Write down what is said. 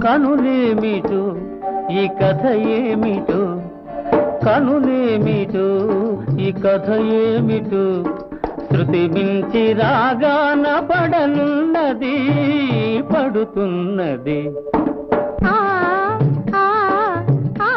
కనులేమిటో ఈ కథ ఏమిటో, కనులేమిటో ఈ కథ ఏమిటో, శృతి మించి రాగాన పడనున్నది పడుతున్నది. ఆ ఆ ఆ